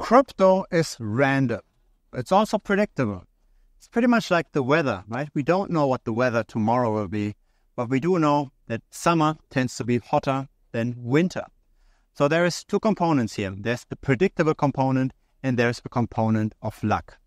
Crypto is random. It's also predictable. It's pretty much like the weather, right? We don't know what the weather tomorrow will be, but we do know that summer tends to be hotter than winter. So there is two components here. There's the predictable component and there's the component of luck.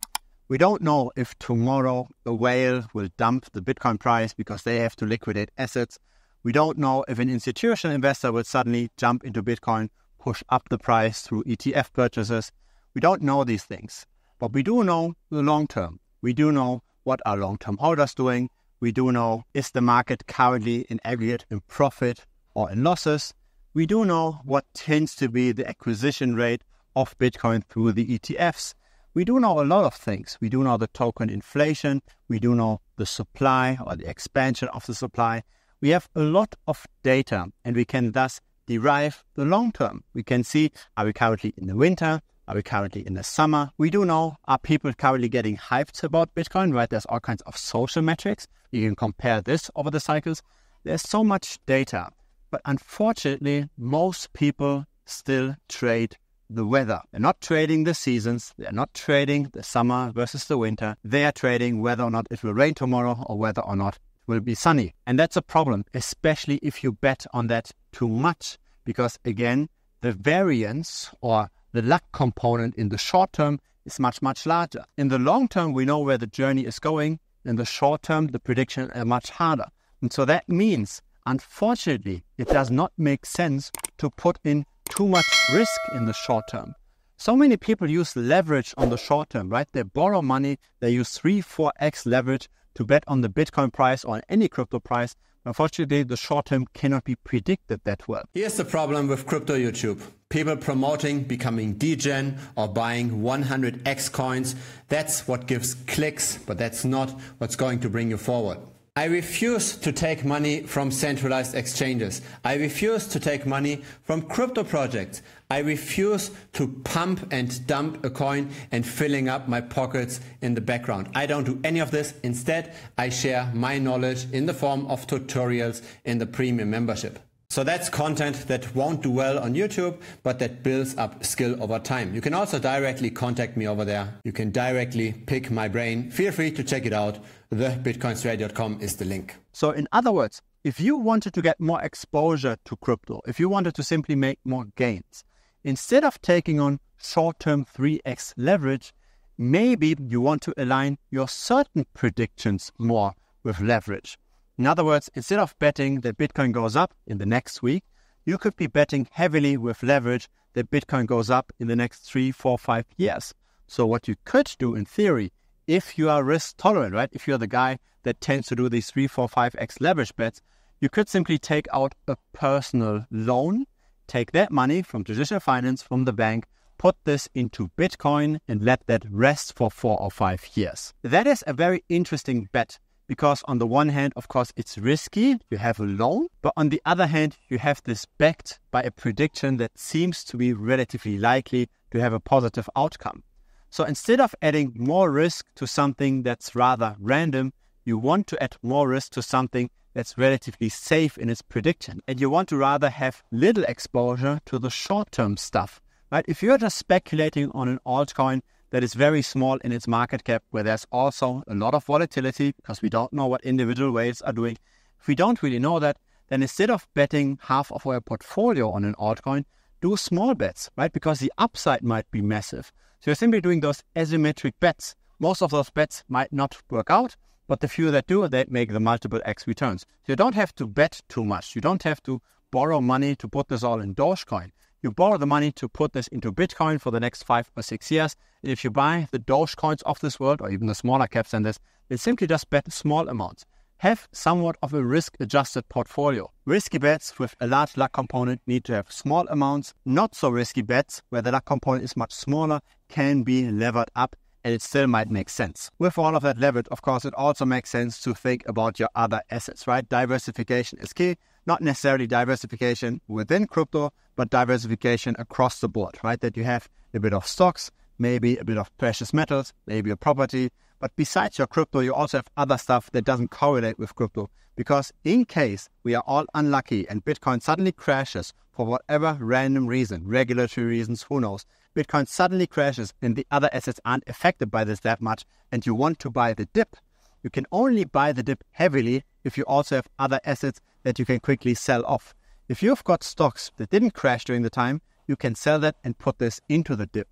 We don't know if tomorrow the whale will dump the Bitcoin price because they have to liquidate assets. We don't know if an institutional investor will suddenly jump into Bitcoin, push up the price through ETF purchases. We don't know these things, but we do know the long term. We do know what are long-term holders doing. We do know, is the market currently in aggregate in profit or in losses? We do know what tends to be the acquisition rate of Bitcoin through the ETFs. We do know a lot of things. We do know the token inflation. We do know the supply or the expansion of the supply. We have a lot of data and we can thus derive the long term. We can see, are we currently in the winter? Are we currently in the summer? We do know, are people currently getting hyped about Bitcoin, right? There's all kinds of social metrics. You can compare this over the cycles. There's so much data, but unfortunately, most people still trade the weather. They're not trading the seasons. They're not trading the summer versus the winter. They are trading whether or not it will rain tomorrow or whether or not it will be sunny. And that's a problem, especially if you bet on that too much, because again, the variance or the luck component in the short term is much, much larger. In the long term, we know where the journey is going. In the short term, the predictions are much harder. And so that means, unfortunately, it does not make sense to put in too much risk in the short term. So many people use leverage on the short term, right? They borrow money, they use 3-4x leverage to bet on the Bitcoin price or on any crypto price. Unfortunately, the short term cannot be predicted that well. Here's the problem with crypto YouTube. People promoting becoming degen or buying 100x coins. That's what gives clicks, but that's not what's going to bring you forward. I refuse to take money from centralized exchanges. I refuse to take money from crypto projects. I refuse to pump and dump a coin and filling up my pockets in the background. I don't do any of this. Instead, I share my knowledge in the form of tutorials in the premium membership. So that's content that won't do well on YouTube, but that builds up skill over time. You can also directly contact me over there. You can directly pick my brain. Feel free to check it out. TheBitcoinStrategy.com is the link. So in other words, if you wanted to get more exposure to crypto, if you wanted to simply make more gains, instead of taking on short-term 3x leverage, maybe you want to align your certain predictions more with leverage. In other words, instead of betting that Bitcoin goes up in the next week, you could be betting heavily with leverage that Bitcoin goes up in the next 3, 4, 5 years. So what you could do in theory, if you are risk tolerant, right? If you're the guy that tends to do these 3, 4, 5x leverage bets, you could simply take out a personal loan, take that money from traditional finance, from the bank, put this into Bitcoin and let that rest for 4 or 5 years. That is a very interesting bet. Because on the one hand, of course, it's risky, you have a loan, but on the other hand, you have this backed by a prediction that seems to be relatively likely to have a positive outcome. So instead of adding more risk to something that's rather random, you want to add more risk to something that's relatively safe in its prediction. And you want to rather have little exposure to the short-term stuff, right? If you're just speculating on an altcoin that is very small in its market cap, where there's also a lot of volatility because we don't know what individual whales are doing. If we don't really know that, then instead of betting half of our portfolio on an altcoin, do small bets, right? Because the upside might be massive. So you're simply doing those asymmetric bets. Most of those bets might not work out, but the few that do, they make the multiple X returns. So you don't have to bet too much. You don't have to borrow money to put this all in Dogecoin. You borrow the money to put this into Bitcoin for the next 5 or 6 years. And if you buy the Dogecoins of this world, or even the smaller caps than this, then simply just bet small amounts. Have somewhat of a risk-adjusted portfolio. Risky bets with a large luck component need to have small amounts. Not so risky bets, where the luck component is much smaller, can be levered up, and it still might make sense. With all of that leverage, of course, it also makes sense to think about your other assets, right? Diversification is key. Not necessarily diversification within crypto, but diversification across the board, right? That you have a bit of stocks, maybe a bit of precious metals, maybe a property. But besides your crypto, you also have other stuff that doesn't correlate with crypto. Because in case we are all unlucky and Bitcoin suddenly crashes for whatever random reason, regulatory reasons, who knows, Bitcoin suddenly crashes and the other assets aren't affected by this that much and you want to buy the dip, you can only buy the dip heavily if you also have other assets that you can quickly sell off. If you've got stocks that didn't crash during the time, you can sell that and put this into the dip.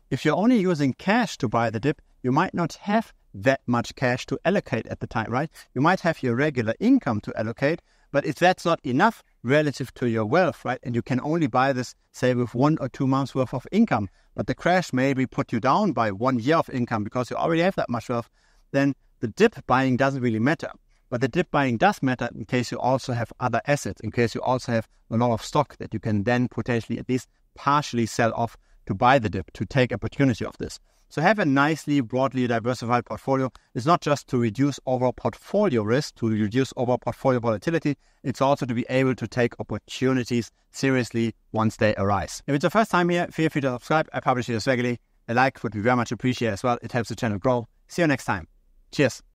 If you're only using cash to buy the dip, you might not have that much cash to allocate at the time, right? You might have your regular income to allocate, but if that's not enough relative to your wealth, right, and you can only buy this, say, with 1 or 2 months worth of income, but the crash maybe put you down by 1 year of income because you already have that much wealth, then the dip buying doesn't really matter. But the dip buying does matter in case you also have other assets, in case you also have a lot of stock that you can then potentially at least partially sell off to buy the dip, to take opportunity of this. So have a nicely, broadly diversified portfolio. It's not just to reduce overall portfolio risk, to reduce overall portfolio volatility. It's also to be able to take opportunities seriously once they arise. If it's your first time here, feel free to subscribe. I publish videos regularly. A like would be very much appreciated as well. It helps the channel grow. See you next time. Cheers.